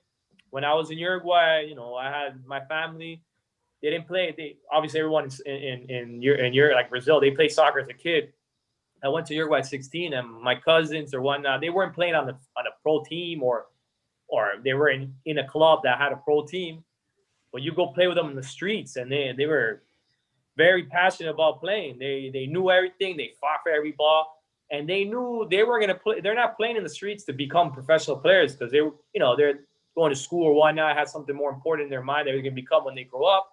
When I was in Uruguay, I had my family. They didn't play. Obviously everyone in Europe, like Brazil, they play soccer as a kid. I went to Uruguay at 16, and my cousins or whatnot, they weren't playing on a pro team or they were in a club that had a pro team. But you go play with them in the streets, and they were very passionate about playing. They knew everything. They fought for every ball, and they knew they were gonna play. They're not playing in the streets to become professional players because they're going to school or whatnot. Had something more important in their mind they're gonna become when they grow up.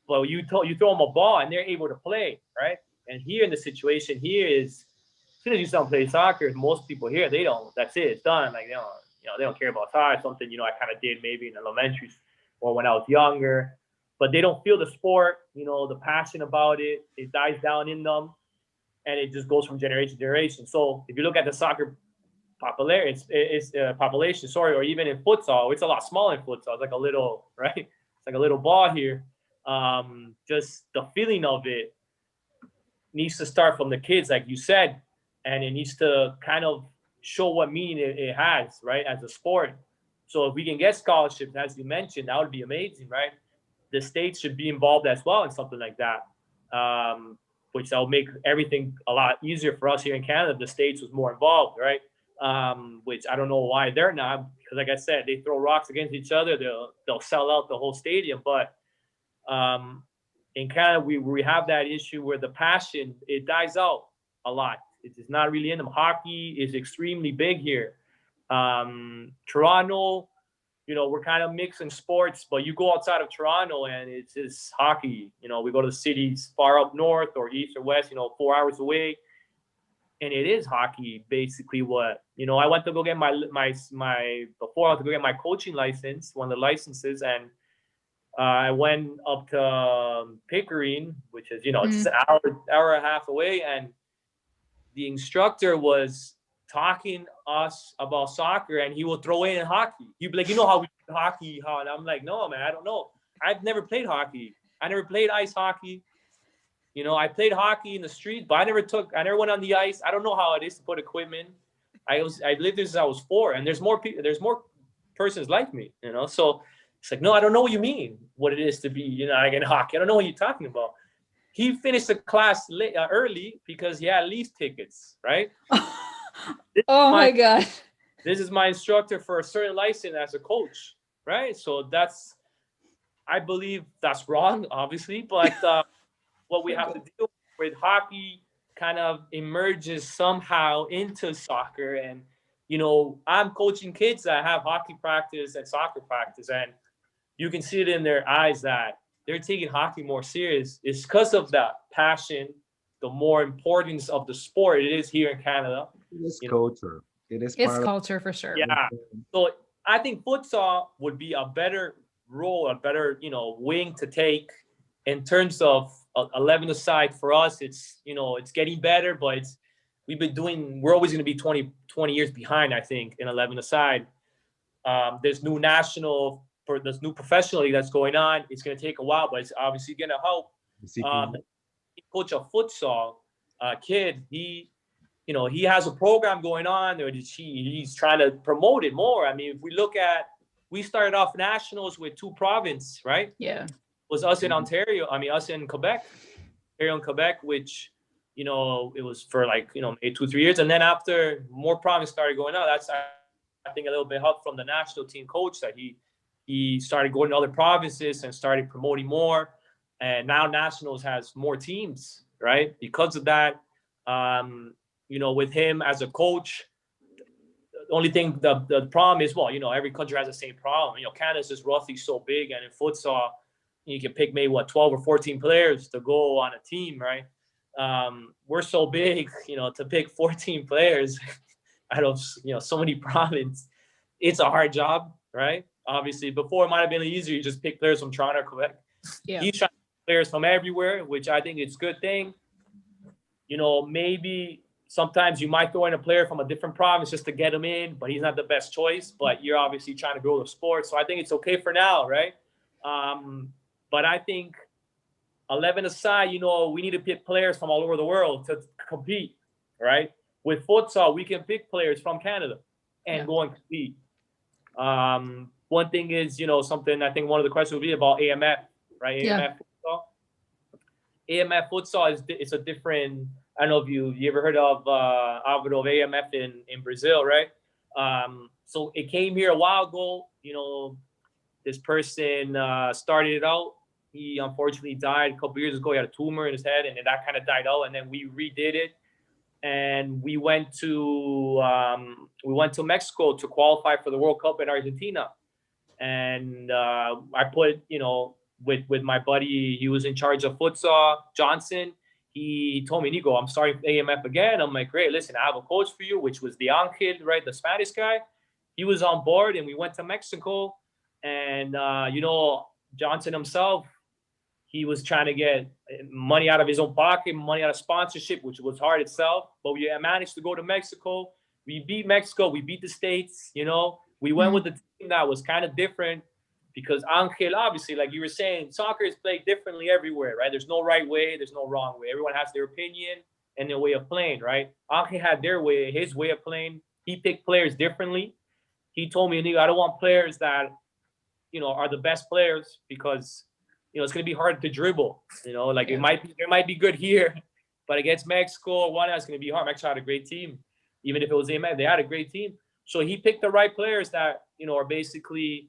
But you throw them a ball and they're able to play, right? And here in the situation here is, as soon as you start playing soccer, most people here they don't. That's it. It's done. Like they don't care about soccer. Something I kind of did maybe in elementary or when I was younger. But they don't feel the sport, the passion about it. It dies down in them, and it just goes from generation to generation. So if you look at the soccer population, or even in futsal, it's a lot smaller in futsal. It's like a little, right? It's like a little ball here. Just the feeling of it needs to start from the kids, like you said, and it needs to kind of show what meaning it has, right, as a sport. So if we can get scholarships, as you mentioned, that would be amazing, right? The states should be involved as well in something like that, which that will make everything a lot easier for us here in Canada if the states was more involved, right? Which I don't know why they're not, because like I said, they throw rocks against each other, they'll sell out the whole stadium. But in Canada, we have that issue where the passion, it dies out a lot. It's not really in them. Hockey is extremely big here. Toronto, we're kind of mixing sports, but you go outside of Toronto and it's just hockey. We go to the cities far up north or east or west, 4 hours away, and it is hockey basically. What I went to go get my before I went to go get my coaching license, one of the licenses, and I went up to Pickering, which is it's just an hour and a half away, and the instructor was talking us about soccer, and he will throw in hockey. He'd be like, how we play hockey, and I'm like, no, man, I don't know. I've never played hockey. I never played ice hockey. I played hockey in the street, but I never went on the ice. I don't know how it is to put equipment. I lived there since I was 4, and there's more people, there's more persons like me, so it's like, no, I don't know what you mean, what it is to be, like in hockey. I don't know what you're talking about. He finished the class early because he had leaf tickets, right? Oh my God. This is my instructor for a certain license as a coach, right? So I believe that's wrong, obviously, but what we have to do with hockey kind of emerges somehow into soccer. And, I'm coaching kids that have hockey practice and soccer practice, and you can see it in their eyes that they're taking hockey more serious. It's because of that passion, the more importance of the sport it is here in Canada. It is culture. It's culture for sure. Yeah. So I think futsal would be a better role, a better, wing to take in terms of 11-a-side. For us, it's, it's getting better, but we're always going to be 20 years behind, I think, in 11-a-side. There's new this new professional league that's going on. It's going to take a while, but it's obviously going to help. Coach a futsal kid. He has a program going on, or he's trying to promote it more. I mean, if we started off nationals with 2 provinces, right? Yeah. It was us in Ontario. I mean, us in Quebec, Ontario and Quebec, which, it was for maybe 2-3 years. And then after more provinces started going on, that's, I think, a little bit help from the national team coach that he started going to other provinces and started promoting more. And now nationals has more teams, right? Because of that, with him as a coach, the only thing, the problem is, every country has the same problem. Canada's just roughly so big, and in futsal, you can pick maybe 12 or 14 players to go on a team, right? We're so big, to pick 14 players out of, so many provinces. It's a hard job, right? Obviously, before it might have been easier. You just pick players from Toronto or Quebec. Yeah. He's trying to pick players from everywhere, which I think is a good thing. Maybe sometimes you might throw in a player from a different province just to get him in, but he's not the best choice. But you're obviously trying to grow the sport. So I think it's okay for now, right? But I think 11 aside, you know, we need to pick players from all over the world to compete, right? With futsal, we can pick players from Canada and go and compete. One thing is, you know, something I think one of the questions would be about AMF, right? AMF futsal. AMF futsal it's a different. I don't know if you ever heard of Alvaro of AMF in Brazil, right? So it came here a while ago. You know, this person started it out. He unfortunately died a couple years ago. He had a tumor in his head, and then that kind of died out. And then we redid it, and we went to Mexico to qualify for the World Cup in Argentina. And I put, you know, with my buddy, he was in charge of futsal, Johnson. He told me, Nico, I'm starting AMF again. I'm like, great, listen, I have a coach for you, which was the Angel, right, the Spanish guy. He was on board, and we went to Mexico. And, you know, Johnson himself, he was trying to get money out of his own pocket, money out of sponsorship, which was hard itself. But we managed to go to Mexico. We beat Mexico. We beat the States, you know. We went with the team that was kind of different because Angel, obviously, like you were saying, soccer is played differently everywhere, right? There's no right way. There's no wrong way. Everyone has their opinion and their way of playing, right? Angel had their way, his way of playing. He picked players differently. He told me, I don't want players that, you know, are the best players because, you know, it's going to be hard to dribble. You know, like it might be good here, but against Mexico, it's going to be hard. Mexico had a great team. Even if it was AMF, they had a great team. So he picked the right players that, you know, are basically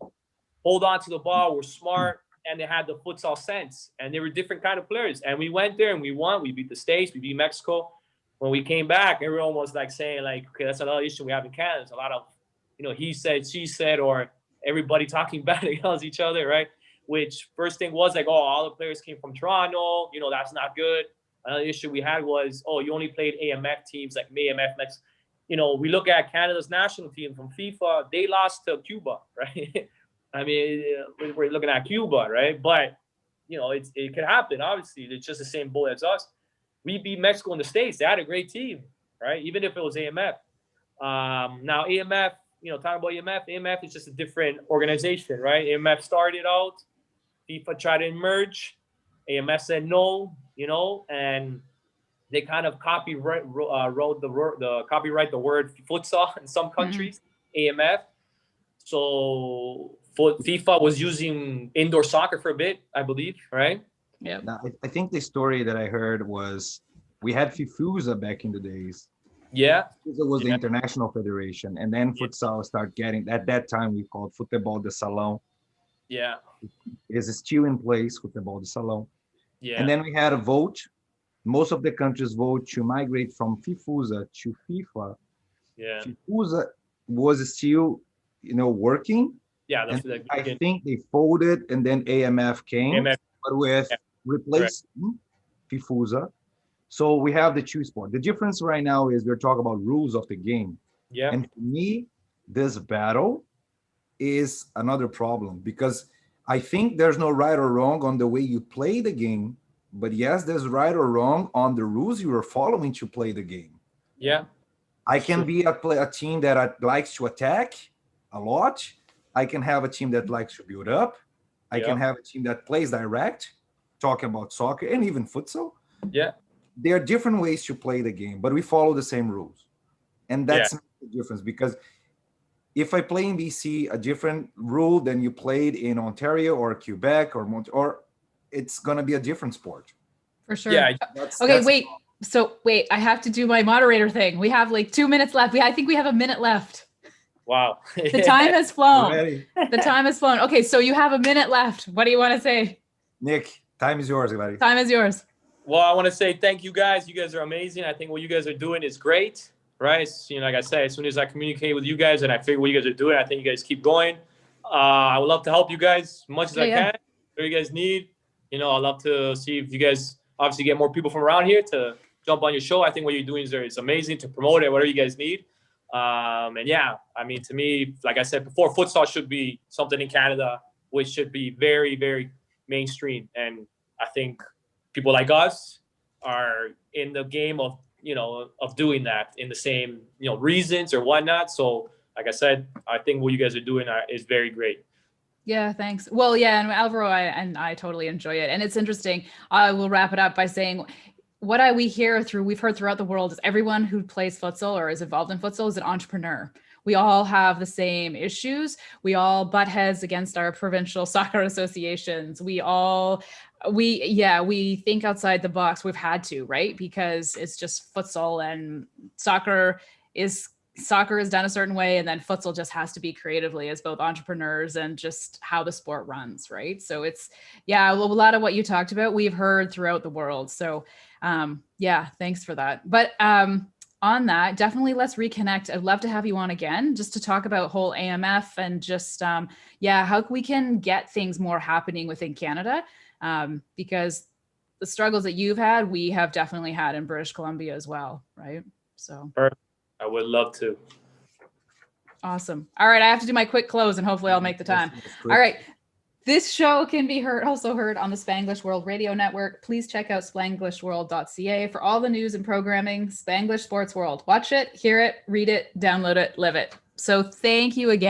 hold on to the ball, were smart, and they had the futsal sense. And they were different kind of players. And we went there and we won. We beat the States. We beat Mexico. When we came back, everyone was like saying, like, okay, that's another issue we have in Canada. There's a lot of, you know, he said, she said, or everybody talking bad against each other, right? Which first thing was like, oh, all the players came from Toronto. You know, that's not good. Another issue we had was, oh, you only played AMF teams like AMF Mexico. You know, we look at Canada's national team from FIFA, they lost to Cuba, right? I mean, we're looking at Cuba, right? But, you know, it could happen. Obviously, it's just the same boat as us. We beat Mexico in the States. They had a great team, right? Even if it was AMF. Now, AMF, you know, talking about AMF is just a different organization, right? AMF started out. FIFA tried to emerge. AMF said no, you know, and they kind of copyright the word futsal in some countries, AMF. So FIFA was using indoor soccer for a bit, I believe, right? Yeah. I think the story that I heard was we had FIFUSA back in the days. Yeah. FIFUSA was the International Federation. And then futsal started getting, at that time, we called Futebol de Salão. Yeah. It is still in place, Futebol de Salão. Yeah. And then we had a vote. Most of the countries vote to migrate from FIFUSA to FIFA. Yeah. FIFUSA was still, you know, working. Yeah, that's and I think they folded, and then AMF came, but with replacing FIFUSA. So we have the two sports. The difference right now is we're talking about rules of the game. Yeah. And for me, this battle is another problem because I think there's no right or wrong on the way you play the game, but yes, there's right or wrong on the rules you are following to play the game. Yeah. I can be a team that likes to attack a lot. I can have a team that likes to build up. I can have a team that plays direct, talking about soccer and even futsal. Yeah. There are different ways to play the game, but we follow the same rules. And that's the difference, because if I play in BC a different rule than you played in Ontario or Quebec or it's going to be a different sport. For sure. Yeah. Wait. So wait, I have to do my moderator thing. We have like 2 minutes left. I think we have a minute left. Wow. The time has flown. The time has flown. Okay, so you have a minute left. What do you want to say? Nick, time is yours, buddy. Time is yours. Well, I want to say thank you guys. You guys are amazing. I think what you guys are doing is great, right? You know, like I said, as soon as I communicate with you guys and I figure what you guys are doing, I think you guys keep going. I would love to help you guys as much as I can. Whatever you guys need. You know, I'd love to see if you guys obviously get more people from around here to jump on your show. I think what you're doing is amazing to promote it, whatever you guys need. And yeah, I mean, to me, like I said before, futsal should be something in Canada, which should be very, very mainstream. And I think people like us are in the game of, you know, of doing that in the same, you know, reasons or whatnot. So like I said, I think what you guys are doing is very great. Yeah, thanks. Well, yeah, and Alvaro, I totally enjoy it. And it's interesting. I will wrap it up by saying we've heard throughout the world is everyone who plays futsal or is involved in futsal is an entrepreneur. We all have the same issues. We all butt heads against our provincial soccer associations. We think outside the box. We've had to, right? Because it's just futsal, and soccer is done a certain way, and then futsal just has to be creatively as both entrepreneurs and just how the sport runs, right? So it's a lot of what you talked about we've heard throughout the world. So thanks for that. But on that, definitely let's reconnect. I'd love to have you on again just to talk about whole AMF and just how we can get things more happening within Canada, because the struggles that you've had, we have definitely had in British Columbia as well, right? So perfect. I would love to. Awesome. All right, I have to do my quick close and hopefully I'll make the time. All right. This show can be also heard on the Spanglish World Radio Network. Please check out spanglishworld.ca for all the news and programming. Spanglish Sports World. Watch it, hear it, read it, download it, live it. So thank you again.